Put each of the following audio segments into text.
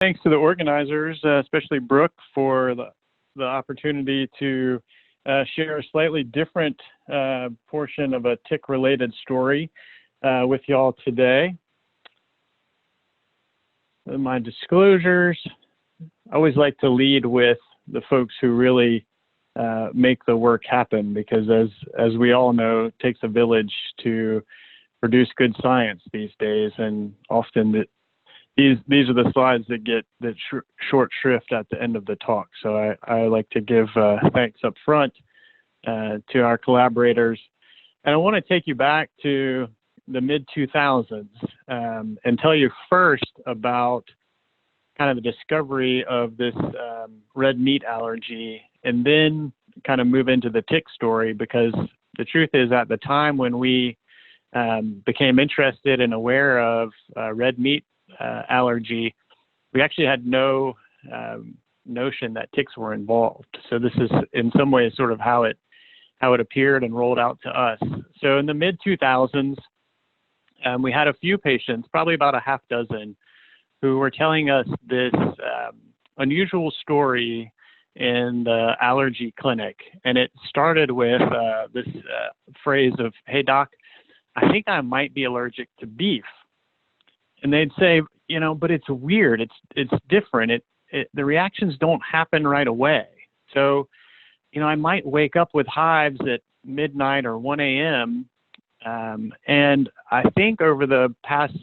Thanks to the organizers, especially Brooke, for the opportunity to share a slightly different portion of a tick-related story with y'all today. My disclosures, I always like to lead with the folks who really make the work happen, because as we all know, it takes a village to produce good science these days, and often these are the slides that get the short shrift at the end of the talk. So I like to give thanks up front to our collaborators. And I want to take you back to the mid-2000s and tell you first about kind of the discovery of this red meat allergy, and then kind of move into the tick story, because the truth is, at the time when we became interested and aware of red meat allergy, we actually had no notion that ticks were involved. So this is in some ways sort of how it appeared and rolled out to us. So in the mid-2000s, we had a few patients, probably about a half dozen, who were telling us this unusual story in the allergy clinic. And it started with this phrase of, "Hey doc, I think I might be allergic to beef." And they'd say, but it's weird. It's different. The reactions don't happen right away. So, I might wake up with hives at midnight or 1 a.m. And I think over the past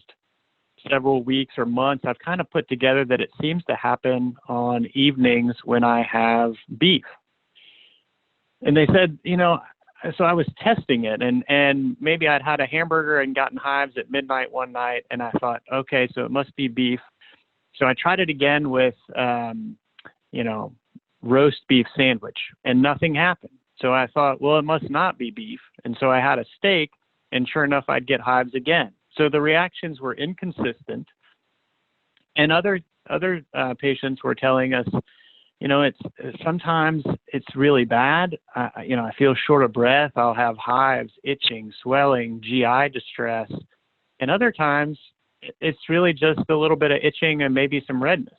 several weeks or months, I've kind of put together that it seems to happen on evenings when I have beef. And they said, so I was testing it, and maybe I'd had a hamburger and gotten hives at midnight one night, and I thought, okay, so it must be beef. So I tried it again with, roast beef sandwich, and nothing happened. So I thought, well, it must not be beef. And so I had a steak, and sure enough, I'd get hives again. So the reactions were inconsistent. And other patients were telling us, sometimes it's really bad. I feel short of breath. I'll have hives, itching, swelling, GI distress. And other times it's really just a little bit of itching and maybe some redness.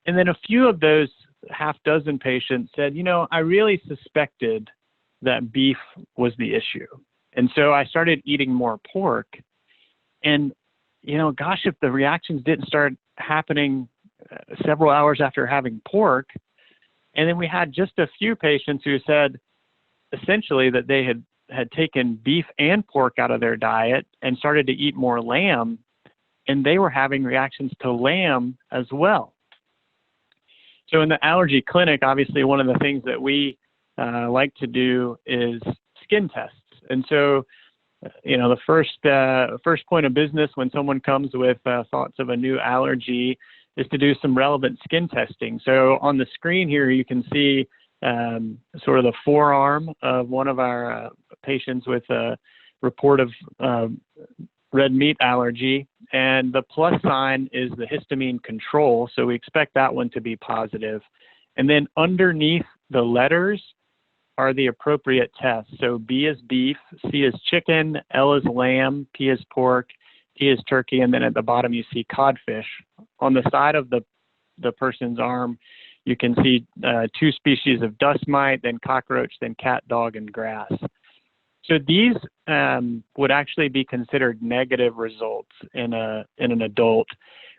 And then a few of those half dozen patients said, I really suspected that beef was the issue. And so I started eating more pork. And, gosh, if the reactions didn't start happening several hours after having pork. And then we had just a few patients who said essentially that they had taken beef and pork out of their diet and started to eat more lamb, and they were having reactions to lamb as well. So in the allergy clinic, obviously one of the things that we like to do is skin tests. And so the first point of business when someone comes with thoughts of a new allergy is to do some relevant skin testing. So on the screen here, you can see sort of the forearm of one of our patients with a report of red meat allergy. And the plus sign is the histamine control. So we expect that one to be positive. And then underneath the letters are the appropriate tests. So B is beef, C is chicken, L is lamb, P is pork, T is turkey, and then at the bottom you see codfish. On the side of the person's arm, you can see 2 species of dust mite, then cockroach, then cat, dog, and grass. So these would actually be considered negative results in an adult.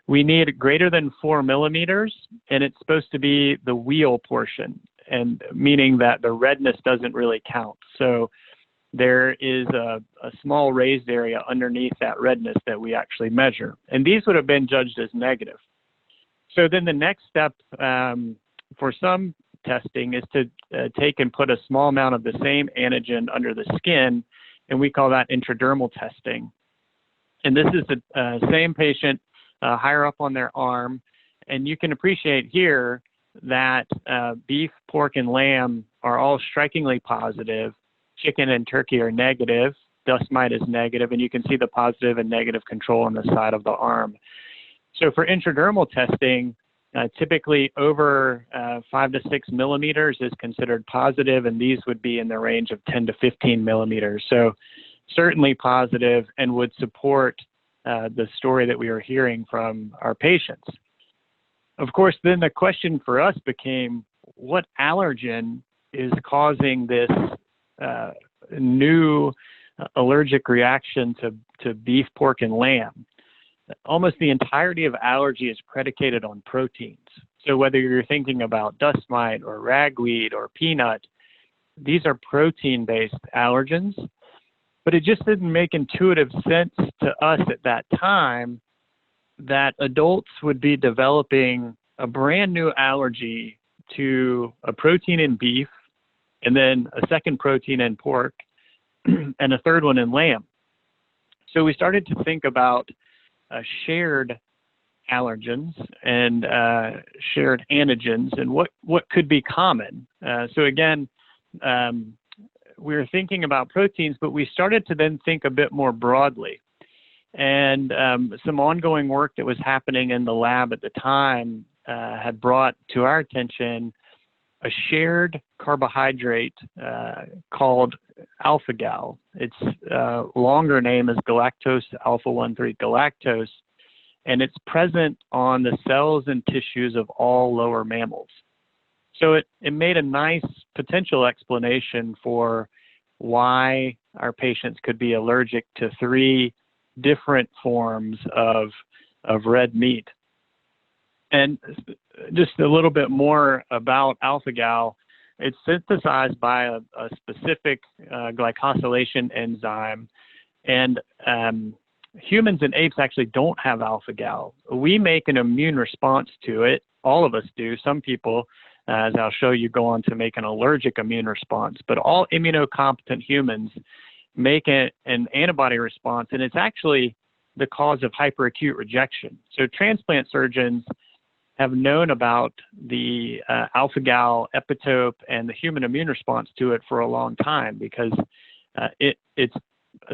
We need greater than 4 millimeters, and it's supposed to be the wheal portion, and meaning that the redness doesn't really count. So there is a small raised area underneath that redness that we actually measure. And these would have been judged as negative. So then the next step for some testing is to take and put a small amount of the same antigen under the skin, and we call that intradermal testing. And this is the same patient higher up on their arm, and you can appreciate here that beef, pork, and lamb are all strikingly positive. Chicken and turkey are negative. Dust mite is negative, and you can see the positive and negative control on the side of the arm. So for intradermal testing, typically over 5 to 6 millimeters is considered positive, and these would be in the range of 10 to 15 millimeters. So certainly positive and would support the story that we were hearing from our patients. Of course, then the question for us became, what allergen is causing this new allergic reaction to beef, pork, and lamb? Almost the entirety of allergy is predicated on proteins. So whether you're thinking about dust mite or ragweed or peanut, these are protein-based allergens. But it just didn't make intuitive sense to us at that time that adults would be developing a brand new allergy to a protein in beef, and then a second protein in pork, and a third one in lamb. So we started to think about shared allergens and shared antigens, and what could be common. So again, we were thinking about proteins, but we started to then think a bit more broadly. And some ongoing work that was happening in the lab at the time had brought to our attention a shared carbohydrate called alpha-gal. Its longer name is galactose alpha-1,3 galactose, and it's present on the cells and tissues of all lower mammals. So it made a nice potential explanation for why our patients could be allergic to 3 different forms of red meat. And just a little bit more about alpha-gal. It's synthesized by a specific glycosylation enzyme, and humans and apes actually don't have alpha-gal. We make an immune response to it. All of us do. Some people, as I'll show you, go on to make an allergic immune response. But all immunocompetent humans make an antibody response, and it's actually the cause of hyperacute rejection. So transplant surgeons have known about the alpha-gal epitope and the human immune response to it for a long time, because it's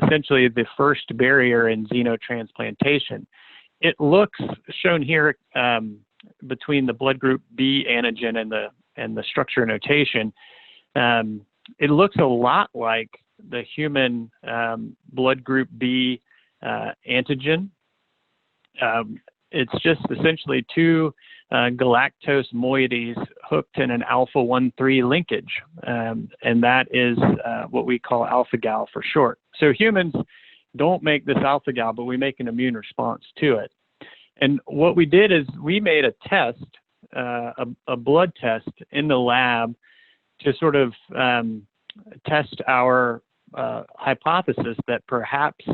essentially the first barrier in xenotransplantation. It looks, shown here between the blood group B antigen and the structure notation, it looks a lot like the human blood group B antigen. It's just essentially 2 galactose moieties hooked in an alpha-1,3 linkage, and that is what we call alpha-gal for short. So humans don't make this alpha-gal, but we make an immune response to it. And what we did is we made a test, a blood test in the lab to sort of test our hypothesis that perhaps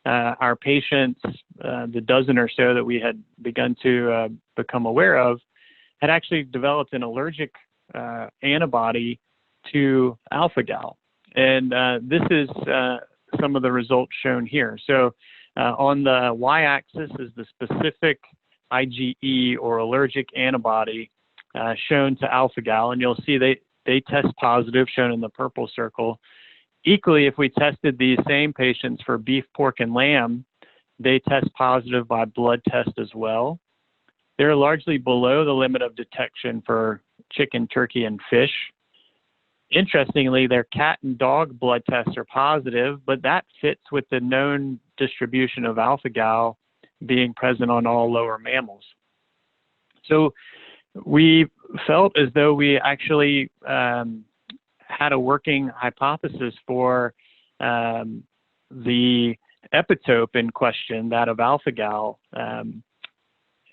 our patients, the dozen or so that we had begun to become aware of, had actually developed an allergic antibody to alpha-gal. And this is some of the results shown here. So on the y-axis is the specific IgE or allergic antibody shown to alpha-gal, and you'll see they test positive, shown in the purple circle. Equally, if we tested these same patients for beef, pork, and lamb, they test positive by blood test as well. They're largely below the limit of detection for chicken, turkey, and fish. Interestingly, their cat and dog blood tests are positive, but that fits with the known distribution of alpha-gal being present on all lower mammals. So we felt as though we actually had a working hypothesis for the epitope in question, that of alpha-gal,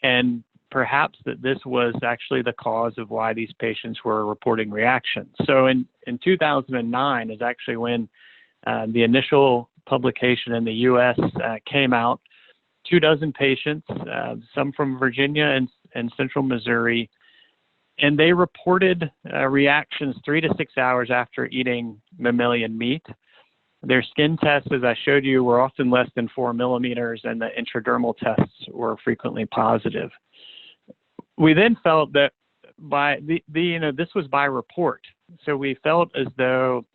and perhaps that this was actually the cause of why these patients were reporting reactions. So in 2009 is actually when the initial publication in the U.S. Came out. 24 patients, some from Virginia and central Missouri, and they reported reactions 3 to 6 hours after eating mammalian meat. Their skin tests, as I showed you, were often less than 4 millimeters, and the intradermal tests were frequently positive. We then felt that by this was by report, so we felt as though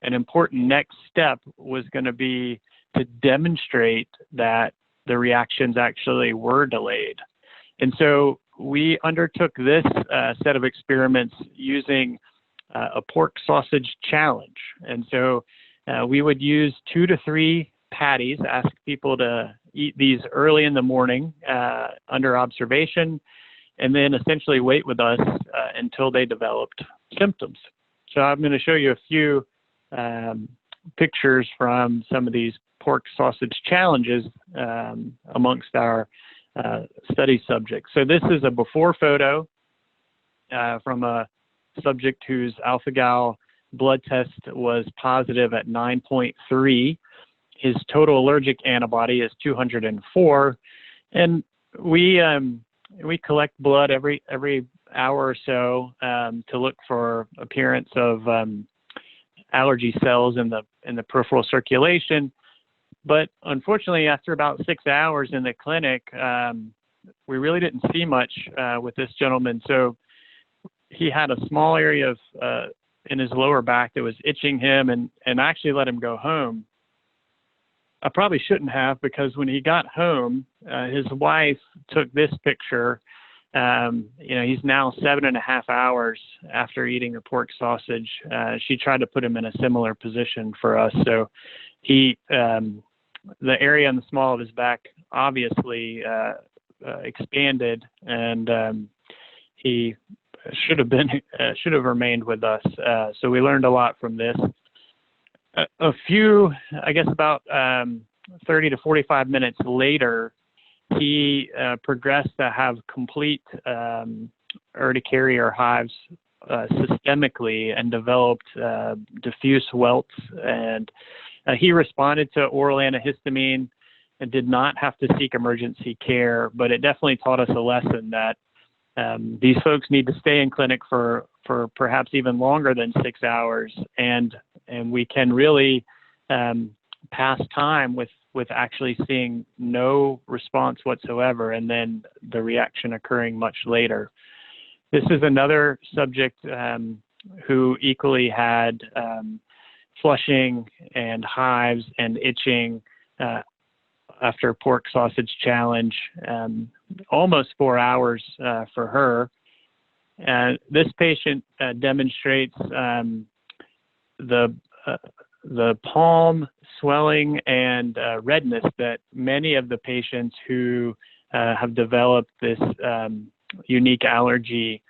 an important next step was going to be to demonstrate that the reactions actually were delayed. And so we undertook this set of experiments using a pork sausage challenge. And so we would use 2 to 3 patties, asked people to eat these early in the morning under observation, and then essentially wait with us until they developed symptoms. So I'm going to show you a few pictures from some of these pork sausage challenges amongst our study subjects. So this is a before photo from a subject whose alpha-gal blood test was positive at 9.3. His total allergic antibody is 204, and we collect blood every hour or so to look for appearance of allergy cells in the peripheral circulation. But unfortunately, after about 6 hours in the clinic, we really didn't see much with this gentleman. So he had a small area of in his lower back that was itching him, and I actually let him go home. I probably shouldn't have, because when he got home, his wife took this picture. He's now 7.5 hours after eating a pork sausage. She tried to put him in a similar position for us. So he, the area in the small of his back obviously expanded, and he should have remained with us. So we learned a lot from this. A few, I guess about 30 to 45 minutes later, he progressed to have complete urticaria or hives systemically, and developed diffuse welts. And he responded to oral antihistamine and did not have to seek emergency care, but it definitely taught us a lesson that these folks need to stay in clinic for perhaps even longer than 6 hours, and we can really pass time with actually seeing no response whatsoever, and then the reaction occurring much later. This is another subject who equally had flushing and hives and itching after pork sausage challenge, almost 4 hours for her. This patient demonstrates the palm swelling and redness that many of the patients who have developed this unique allergy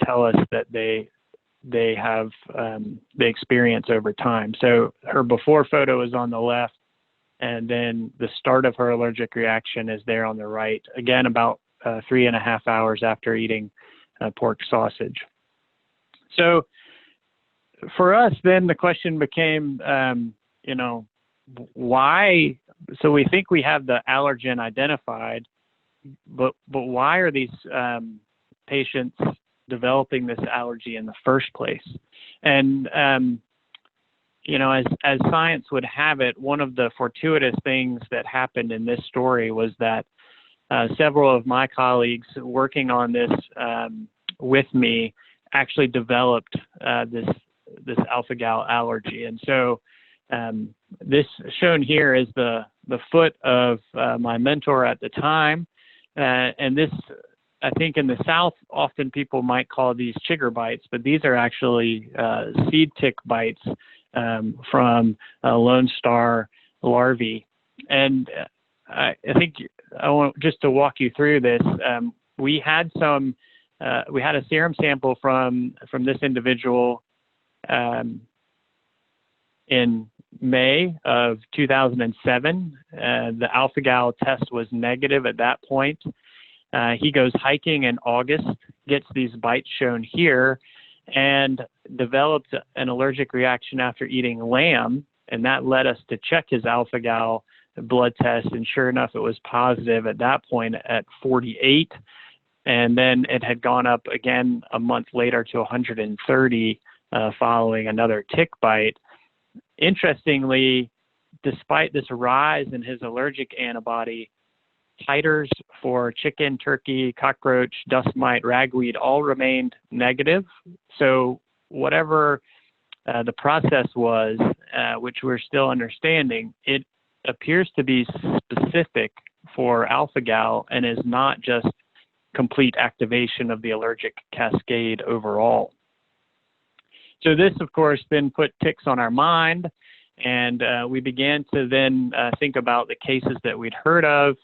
tell us that they experience over time. So her before photo is on the left, and then the start of her allergic reaction is there on the right, again about 3.5 hours after eating pork sausage. So for us, then the question became, why? So we think we have the allergen identified, but why are these patients developing this allergy in the first place? And as science would have it, one of the fortuitous things that happened in this story was that several of my colleagues working on this with me actually developed this alpha-gal allergy. And so this shown here is the foot of my mentor at the time. And this, I think in the South, often people might call these chigger bites, but these are actually seed tick bites from Lone Star larvae. And I think I want just to walk you through this. We had a serum sample from this individual in May of 2007. The alpha-gal test was negative at that point. He goes hiking in August, gets these bites shown here, and developed an allergic reaction after eating lamb, and that led us to check his alpha-gal blood test, and sure enough, it was positive at that point at 48, and then it had gone up again a month later to 130 following another tick bite. Interestingly, despite this rise in his allergic antibody, titers for chicken, turkey, cockroach, dust mite, ragweed all remained negative. So whatever the process was, which we're still understanding, it appears to be specific for alpha-gal and is not just complete activation of the allergic cascade overall. So this, of course, then put ticks on our mind, And we began to then think about the cases that we'd heard of.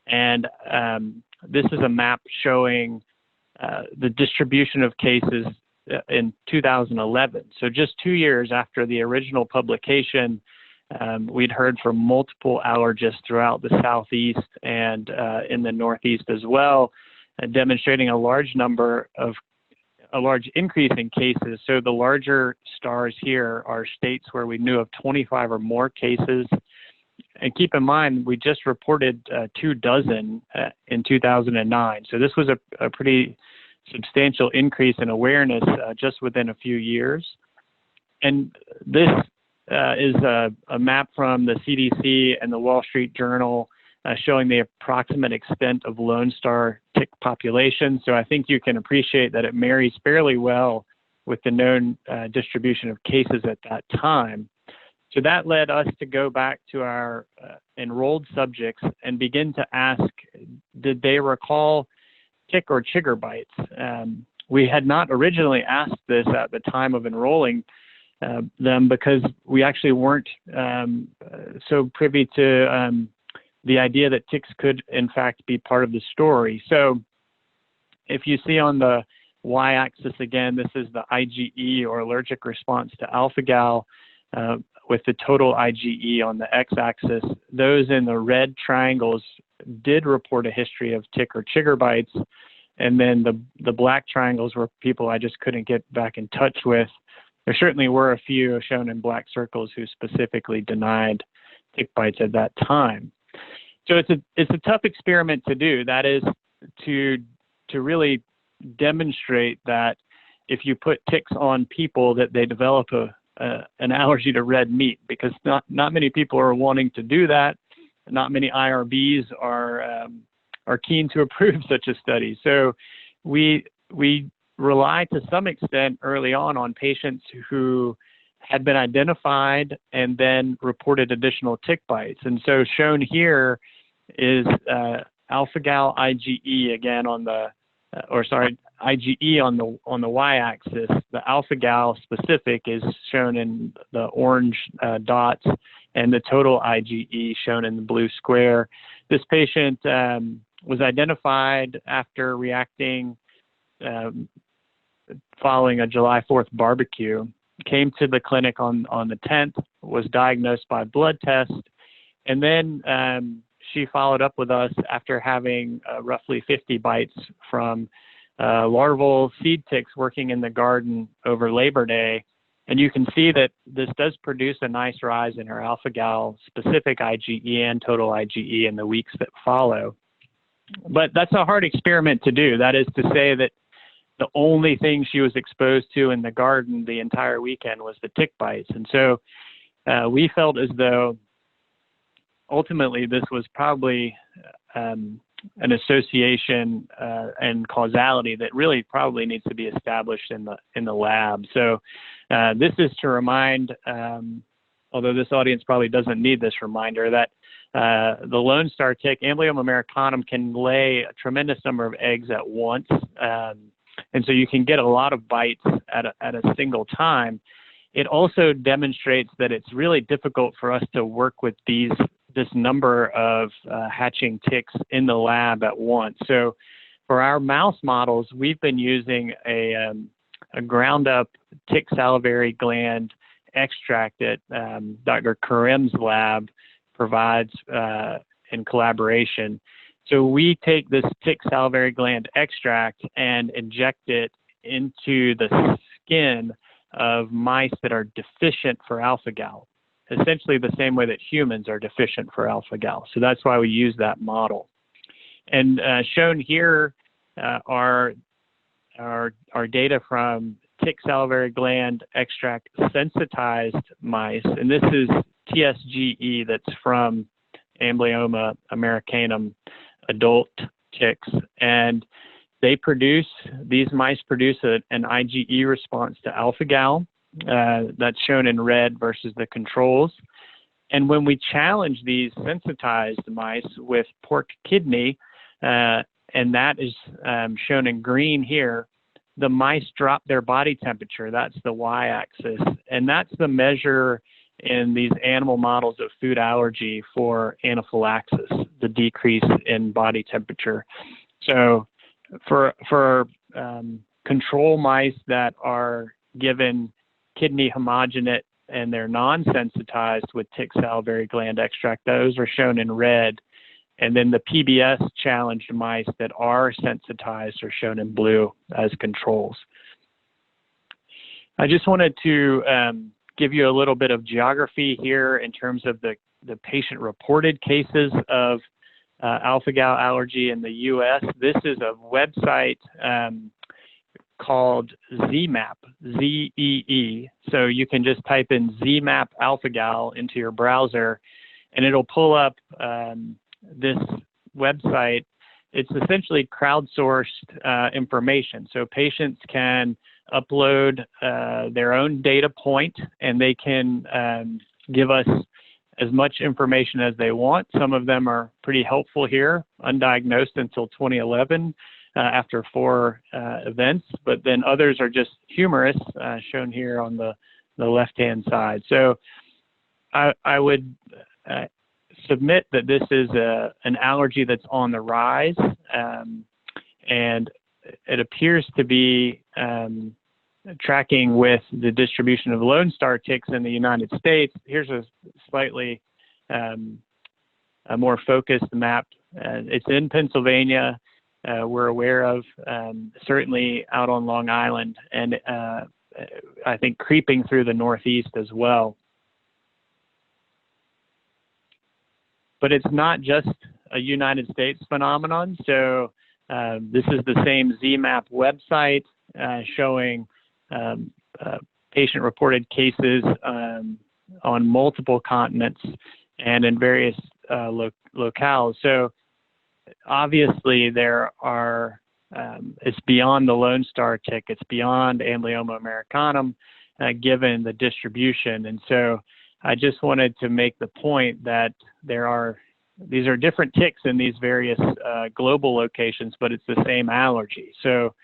And this is a map showing the distribution of cases in 2011. So just 2 years after the original publication, we'd heard from multiple allergists throughout the Southeast and in the Northeast as well, demonstrating a large increase in cases. So the larger stars here are states where we knew of 25 or more cases. And keep in mind, we just reported 24 in 2009. So this was a pretty substantial increase in awareness just within a few years. And this is a map from the CDC and the Wall Street Journal showing the approximate extent of Lone Star tick population. So I think you can appreciate that it marries fairly well with the known distribution of cases at that time. So that led us to go back to our enrolled subjects and begin to ask, did they recall tick or chigger bites? We had not originally asked this at the time of enrolling them because we actually weren't so privy to the idea that ticks could in fact be part of the story. So if you see on the y-axis again, this is the IgE or allergic response to alpha-gal with the total IgE on the x-axis. Those in the red triangles did report a history of tick or chigger bites. And then the black triangles were people I just couldn't get back in touch with. There certainly were a few shown in black circles who specifically denied tick bites at that time. So it's a tough experiment to do. That is to really demonstrate that if you put ticks on people, that they develop an allergy to red meat, because not many people are wanting to do that. Not many IRBs are keen to approve such a study. So we rely to some extent early on patients who had been identified and then reported additional tick bites. And so shown here is alpha-gal IgE again on the, IgE on the y-axis. The alpha-gal specific is shown in the orange dots, and the total IgE shown in the blue square. This patient was identified after reacting following a July 4th barbecue, came to the clinic on the 10th, was diagnosed by blood test, and then she followed up with us after having roughly 50 bites from larval seed ticks working in the garden over Labor Day. And you can see that this does produce a nice rise in her alpha-gal specific IgE and total IgE in the weeks that follow. But that's a hard experiment to do. That is to say that the only thing she was exposed to in the garden the entire weekend was the tick bites. And so we felt as though ultimately this was probably an association and causality that really probably needs to be established in the lab. So this is to remind, although this audience probably doesn't need this reminder, that the Lone Star tick, Amblyomma americanum, can lay a tremendous number of eggs at once. And so you can get a lot of bites at a single time. It also demonstrates that it's really difficult for us to work with this number of hatching ticks in the lab at once. So for our mouse models, we've been using a ground up tick salivary gland extract that Dr. Karim's lab provides in collaboration. So we take this tick salivary gland extract and inject it into the skin of mice that are deficient for alpha-gal, essentially the same way that humans are deficient for alpha-gal. So that's why we use that model. And shown here are data from tick salivary gland extract sensitized mice. And this is TSGE that's from Amblyomma americanum adult ticks. And these mice produce an IgE response to alpha-gal. That's shown in red versus the controls. And when we challenge these sensitized mice with pork kidney, and that is shown in green here, the mice drop their body temperature. That's the y-axis. And that's the measure in these animal models of food allergy for anaphylaxis, the decrease in body temperature. So for control mice that are given kidney homogenate and they're non-sensitized with tick salivary gland extract, those are shown in red. And then the PBS challenged mice that are sensitized are shown in blue as controls. I just wanted to give you a little bit of geography here in terms of the patient-reported cases of alpha-gal allergy in the U.S. This is a website called ZMAP, Z-E-E. So you can just type in ZMAP alpha-gal into your browser, and it'll pull up this website. It's essentially crowdsourced information. So patients can upload their own data point, and they can give us as much information as they want. Some of them are pretty helpful here, undiagnosed until 2011 after 4 events, but then others are just humorous, shown here on the left-hand side. So I would submit that this is an allergy that's on the rise, and it appears to be tracking with the distribution of Lone Star ticks in the United States. Here's a slightly a more focused map. It's in Pennsylvania. We're aware of, certainly out on Long Island, and I think creeping through the Northeast as well. But it's not just a United States phenomenon. So this is the same ZMAP website showing patient-reported cases on multiple continents and in various locales. So obviously there are, it's beyond the Lone Star tick, it's beyond Amblyomma americanum, given the distribution. And so I just wanted to make the point that these are different ticks in these various global locations, but it's the same allergy. So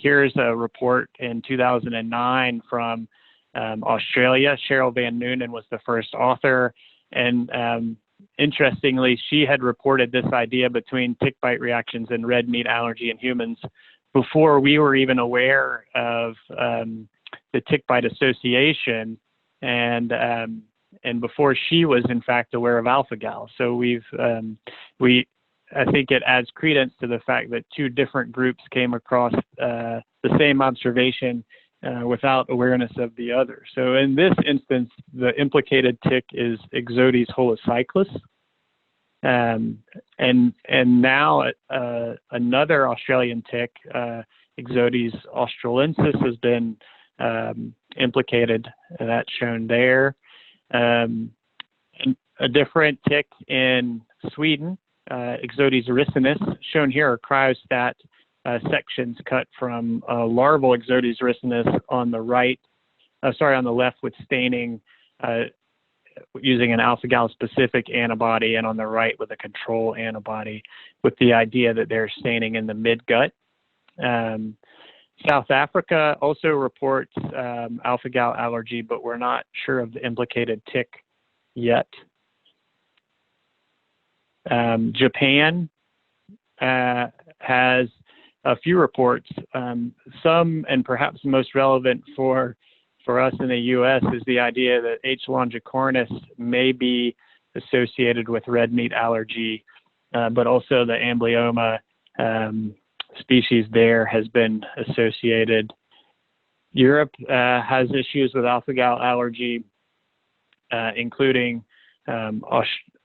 here's a report in 2009 from Australia. Cheryl Van Noonen was the first author. And interestingly, she had reported this idea between tick bite reactions and red meat allergy in humans before we were even aware of the tick bite association, and before she was in fact aware of alpha-gal. So I think it adds credence to the fact that 2 different groups came across the same observation without awareness of the other. So in this instance, the implicated tick is Ixodes holocyclus. And now another Australian tick, Ixodes australensis, has been implicated, and that's shown there. And a different tick in Sweden, Ixodes ricinus, shown here are cryostat sections cut from larval Ixodes ricinus on the right, on the left with staining using an alpha-gal specific antibody, and on the right with a control antibody, with the idea that they're staining in the midgut. South Africa also reports alpha-gal allergy, but we're not sure of the implicated tick yet. Japan has a few reports. Some, and perhaps most relevant for us in the U.S., is the idea that H. longicornis may be associated with red meat allergy, but also the Amblyomma species there has been associated. Europe has issues with alpha-gal allergy, including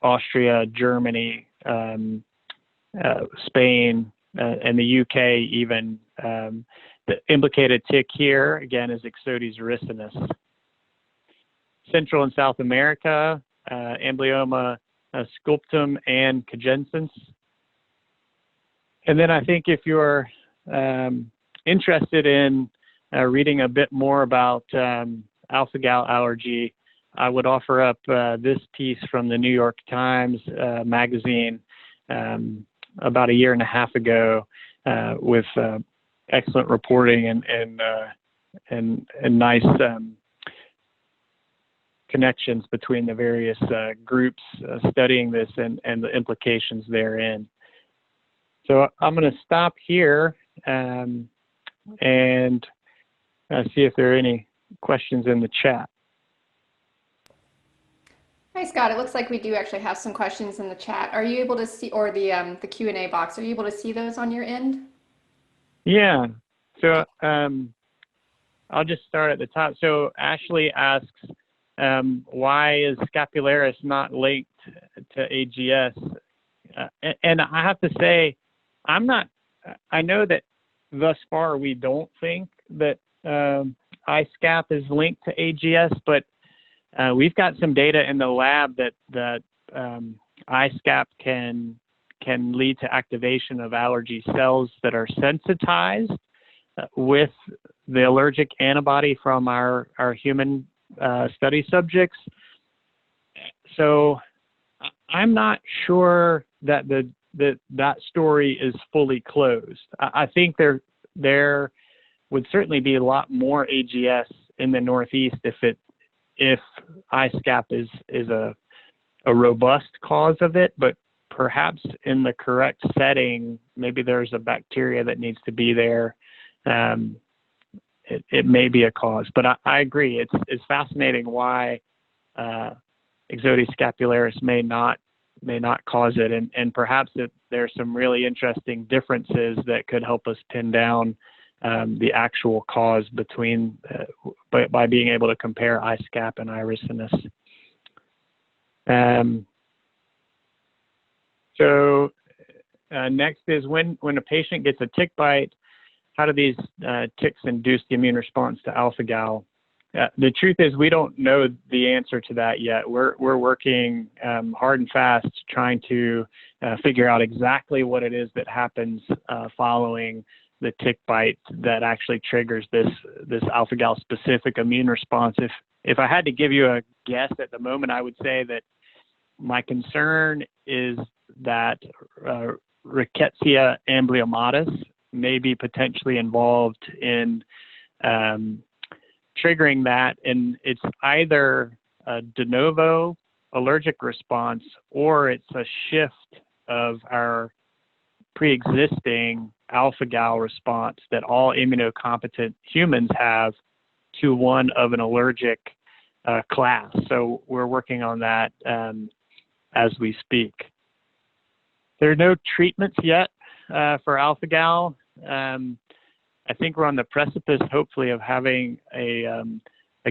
Austria, Germany, Spain, and the UK even. The implicated tick here, again, is Ixodes ricinus. Central and South America, Amblyomma sculptum and cagensis. And then I think if you're interested in reading a bit more about alpha-gal allergy, I would offer up this piece from the New York Times magazine about 1.5 years ago with excellent reporting and nice connections between the various groups studying this and the implications therein. So I'm going to stop here and see if there are any questions in the chat. Hi, Scott. It looks like we do actually have some questions in the chat. Are you able to see, or the Q&A box, are you able to see those on your end? Yeah. So I'll just start at the top. So Ashley asks, why is scapularis not linked to AGS? And I have to say, I know that thus far we don't think that iSCAP is linked to AGS, but we've got some data in the lab that iSCAP can lead to activation of allergy cells that are sensitized with the allergic antibody from our human study subjects. So I'm not sure that that story is fully closed. I think there would certainly be a lot more AGS in the Northeast if iSCAP is a robust cause of it, but perhaps in the correct setting, maybe there's a bacteria that needs to be there. It may be a cause, but I agree. It's fascinating why Ixodes scapularis may not cause it, and perhaps there's some really interesting differences that could help us pin down the actual cause between by being able to compare iSCAP and irisinus. So next is when a patient gets a tick bite, how do these ticks induce the immune response to alpha-gal? The truth is we don't know the answer to that yet. We're working hard and fast trying to figure out exactly what it is that happens following the tick bite that actually triggers this alpha-gal specific immune response. If I had to give you a guess at the moment, I would say that my concern is that Rickettsia amblyommatis may be potentially involved in triggering that, and it's either a de novo allergic response or it's a shift of our pre-existing alpha-gal response that all immunocompetent humans have to one of an allergic class. So we're working on that as we speak. There are no treatments yet for alpha-gal. I think we're on the precipice, hopefully, of having a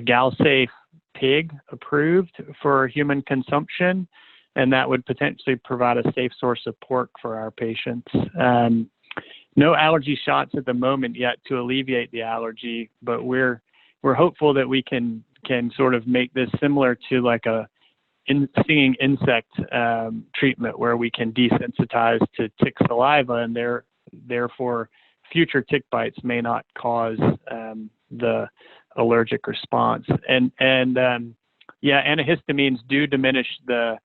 gal-safe pig approved for human consumption, and that would potentially provide a safe source of pork for our patients. No allergy shots at the moment yet to alleviate the allergy, but we're hopeful that we can sort of make this similar to like a stinging insect treatment where we can desensitize to tick saliva, and therefore future tick bites may not cause the allergic response. And antihistamines do diminish the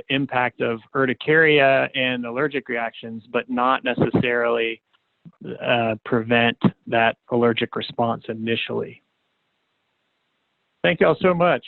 impact of urticaria and allergic reactions, but not necessarily prevent that allergic response initially. Thank you all so much.